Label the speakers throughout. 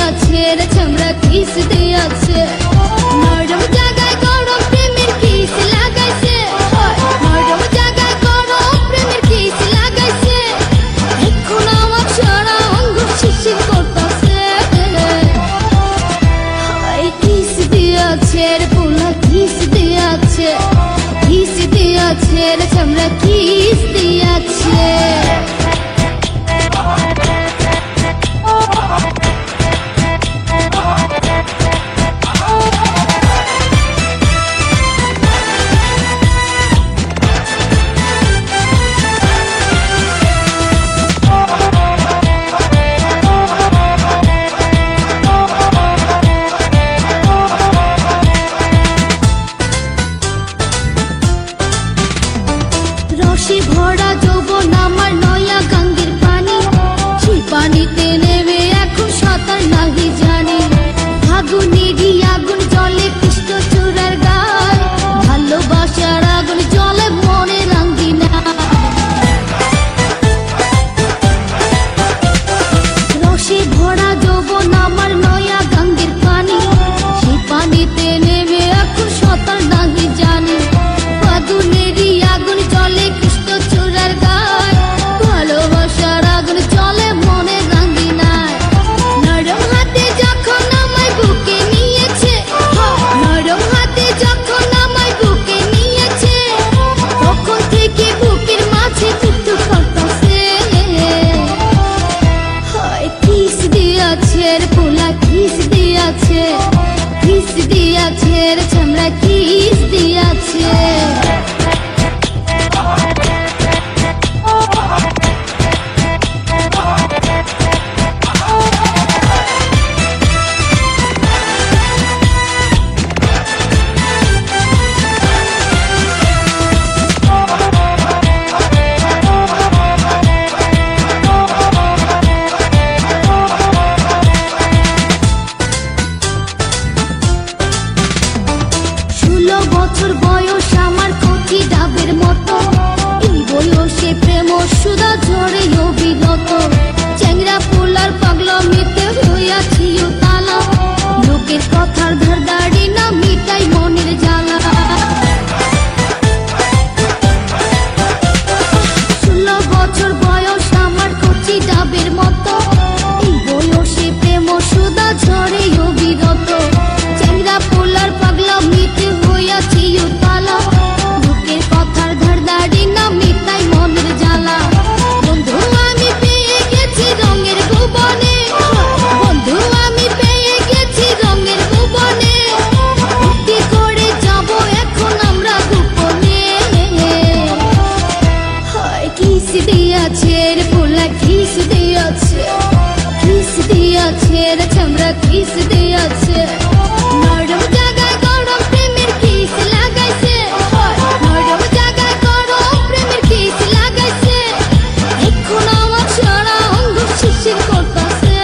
Speaker 1: দিয়াছে রে চামড়া কিস দিয়াছে নরম জায়গায় গরম প্রেমের কিস লাগাইছে নরম জায়গায় গরম প্রেমের কিস লাগাইছে এখন আমার সারা অঙ্গ শিশির করতেছে কিস দিয়াছে রে পোলা কিস দিয়াছে রে চামড়া কিস দিয়াছে রসে ভরা যৌবন আমার নয়া গাঙ্গের পানি সেই পানিতে নেমে এখন সাঁতার নাহি জানি ফাগুনেরই আগুন জলে কৃষ্ণ চূড়ার গায় ভালোবাসার আগুন জলে মনে রাঙ্গি না রসে ভরা যৌবন আমার নয়া গাঙ্গের পানি সেই পানিতে নেমে এখন সাঁতার নাহি জানি ফাগুনেরই আগুন জলে কৃষ্ণ চূড়ার গায় ভালোবাসার আগুন জলে মনে রাঙ্গি নাই নরম হাতে যখন আমায় বুকে নিয়েছে নরম হাতে যখন আমায় বুকে নিয়েছে তখন থেকে বুকের মাঝে টুকটুক করতেছে কিস দিয়াছে রে পোলা কিস দিয়াছে রে চামড়া কিস দিয়াছে বছর বয়স আমার কচি ডাবের মতো এই বয়সে প্রেম সুধা ঝরে অবিরত চ্যাংরা পোলার পাগলামিতে হইয়াছি তালা লোকের কথার ধার দাড়ি না মিটাই মনের জ্বালা 16 বছর বয়স আমার কচি ডাবের মতো এই বয়সে প্রেম সুধা ঝরে অবিরত চ্যাংরা পোলার পাগলামিতে হইয়াছি তালা লোকের কথার ধার দাড়ি না মিটাই মনের জ্বালা বন্ধু আমি পেয়ে গেছি রঙের ভুবনে বন্ধু আমি পেয়ে গেছি রঙের ভুবনে কি করে যাব এখন আমরা গোপনে কিস দিয়াছে রে পোলা কিস দিয়াছে রে চামড়া কিস দিয়াছে নরম জায়গায় গরম প্রেমের কিস লাগাইছে নরম জায়গায় গরম প্রেমের কিস লাগাইছে এখন আমার সারা অঙ্গ শিশির করতেছে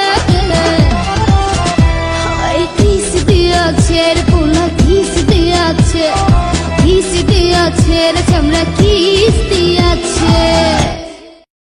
Speaker 1: কিস দিয়াছে রে পোলা কিস দিয়াছে রে চামড়া কিস